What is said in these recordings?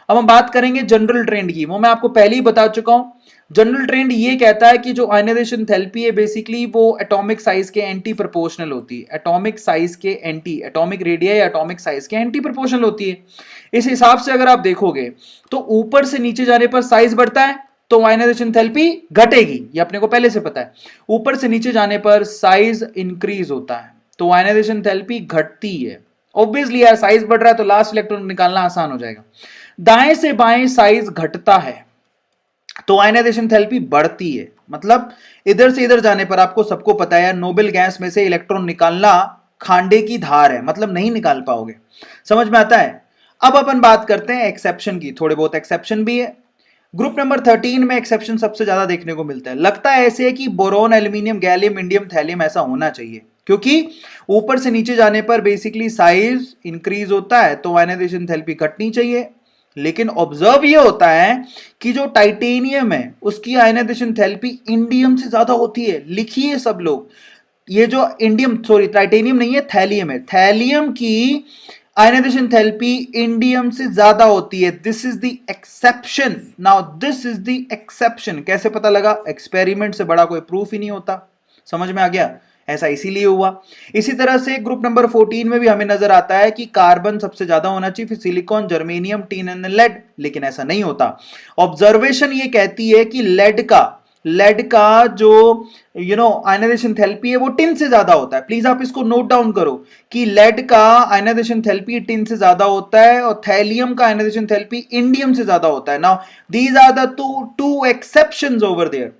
अब हम बात करेंगे जनरल ट्रेंड की, वो मैं आपको पहले ही बता चुका हूं। जनरल ट्रेंड ये कहता है कि जो आयनाइजेशन एंथैल्पी है बेसिकली वो एटॉमिक साइज के एंटी प्रोपोर्शनल होती है, एटॉमिक साइज के एंटी, एटॉमिक रेडियस या एटॉमिक साइज के एंटी प्रोपोर्शनल होती है। इस हिसाब से अगर आप देखोगे तो ऊपर से नीचे जाने पर साइज बढ़ता है तो आयनाइजेशन एंथैल्पी घटेगी, ये अपने को पहले से पता है। ऊपर से नीचे जाने पर साइज इंक्रीज होता है तो आयनाइजेशन एंथैल्पी घटती है। ऑब्वियसली यार साइज बढ़ रहा है तो लास्ट इलेक्ट्रॉन निकालना आसान हो जाएगा। दाएं से बाएं साइज घटता है तो आयनाइजेशन एंथैल्पी बढ़ती है। मतलब इधर से इधर जाने पर आपको सबको पता है नोबेल गैस में से इलेक्ट्रॉन निकालना खांडे की धार है, मतलब नहीं निकाल पाओगे। समझ में आता है। अब अपन बात करते हैं एक्सेप्शन की, थोड़े बहुत एक्सेप्शन भी है। ग्रुप नंबर 13 में एक्सेप्शन सबसे ज्यादा देखने को मिलता है। लगता है ऐसे है कि boron, aluminium, gallium, indium, thallium ऐसा होना चाहिए, क्योंकि ऊपर से नीचे जाने पर बेसिकली साइज इंक्रीज होता है तो आयनाइजेशन एंथैल्पी घटनी चाहिए। लेकिन ऑब्जर्व ये होता है कि जो टाइटेनियम है उसकी आयनाइजेशन एंथैल्पी इंडियम से ज्यादा होती है। लिखिए सब लोग, ये जो इंडियम, सॉरी टाइटेनियम नहीं है, थैलियम है, थैलियम की आयनाइजेशन एंथैल्पी इंडियम से ज्यादा होती है। This is the exception. Now this is the exception. कैसे पता लगा? एक्सपेरिमेंट से बड़ा कोई प्रूफ ही नहीं होता। समझ में आ गया? ऐसा इसीलिए हुआ। इसी तरह से ग्रुप नंबर 14 में भी हमें नजर आता है कि कार्बन सबसे ज्यादा होना चाहिए, फिर silicon, germanium, tin and lead, लेकिन ऐसा नहीं होता। ऑब्जर्वेशन ये कहती है कि लेड का जो आयनाइजेशन एंथैल्पी है वो टिन से ज्यादा होता है। प्लीज आप इसको नोट डाउन करो कि लेड का आयनाइजेशन एंथैल्पी टिन से ज्यादा होता है और थैलियम का आयनाइजेशन एंथैल्पी इंडियम से ज्यादा होता है। Now these are the two exceptions over there.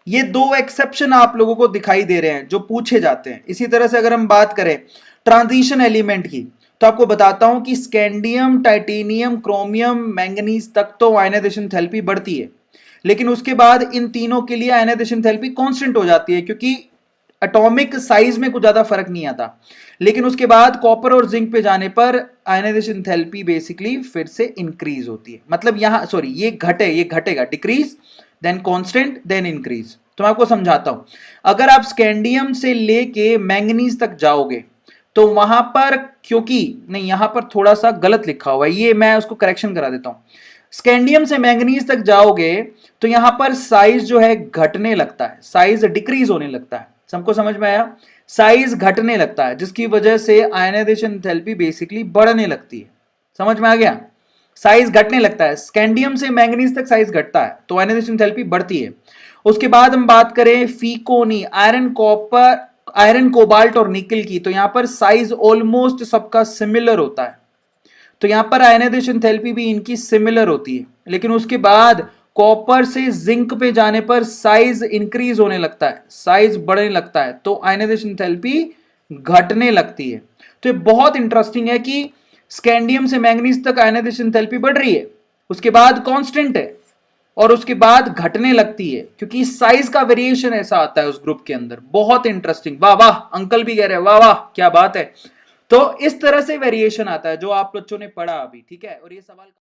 ये दो एक्सेप्शन आप लोगों को दिखाई दे रहे हैं जो पूछे जाते हैं। इसी तरह से अगर हम बात करें ट्रांजिशन एलिमेंट की तो आपको बताता हूं कि स्कैंडियम, टाइटेनियम, क्रोमियम, मैंगनीज तक तो आयनाइजेशन एंथैल्पी बढ़ती है, लेकिन उसके बाद इन तीनों के लिए आयनाइजेशन एंथैल्पी कांस्टेंट हो जाती है क्योंकि एटॉमिक साइज में कुछ ज्यादा फर्क नहीं आता। लेकिन उसके बाद कॉपर और जिंक पे जाने पर आयनाइजेशन एंथैल्पी बेसिकली फिर से इंक्रीज होती है। मतलब यहां सॉरी ये घटेगा, decrease then constant then increase. तो मैं आपको समझाता हूं। अगर आप स्कैंडियम से लेके मैंगनीज तक जाओगे तो वहां पर, क्योंकि नहीं यहां पर थोड़ा सा गलत लिखा हुआ है, ये मैं उसको करेक्शन करा देता हूं। स्कैंडियम से मैंगनीज तक जाओगे तो यहां पर साइज जो है घटने लगता है, साइज डिक्रीज होने लगता है। सबको समझ में आया? साइज घटने लगता है जिसकी वजह से आयनाइजेशन एंथैल्पी बेसिकली बढ़ने लगती है। समझ में आ गया? साइज घटने लगता है, स्कैंडियम से मैंगनीज तक साइज घटता है तो आयनाइजेशन एंथैल्पी बढ़ती है। उसके बाद हम बात करें फीकोनी, आयरन, कॉपर, आयरन, कोबाल्ट और निकल की, तो यहां पर साइज ऑलमोस्ट सबका सिमिलर होता है तो यहां पर आयनाइजेशन एंथैल्पी भी इनकी सिमिलर होती है। लेकिन उसके बाद कॉपर से जिंक पे जाने पर साइज इंक्रीज होने लगता है, साइज बढ़ने लगता है तो आयनाइजेशन एंथैल्पी घटने लगती है। तो ये बहुत इंटरेस्टिंग है कि स्कैंडियम से मैंगनीज तक आयनाइजेशन एंथैल्पी बढ़ रही है, उसके बाद कांस्टेंट है और उसके बाद घटने लगती है क्योंकि साइज का वेरिएशन ऐसा आता है उस ग्रुप के अंदर। बहुत इंटरेस्टिंग, वाह वाह, अंकल भी कह रहे हैं वाह वाह क्या बात है। तो इस तरह से वेरिएशन आता है जो आप बच्चों ने पढ़ा अभी, ठीक है। और ये सवाल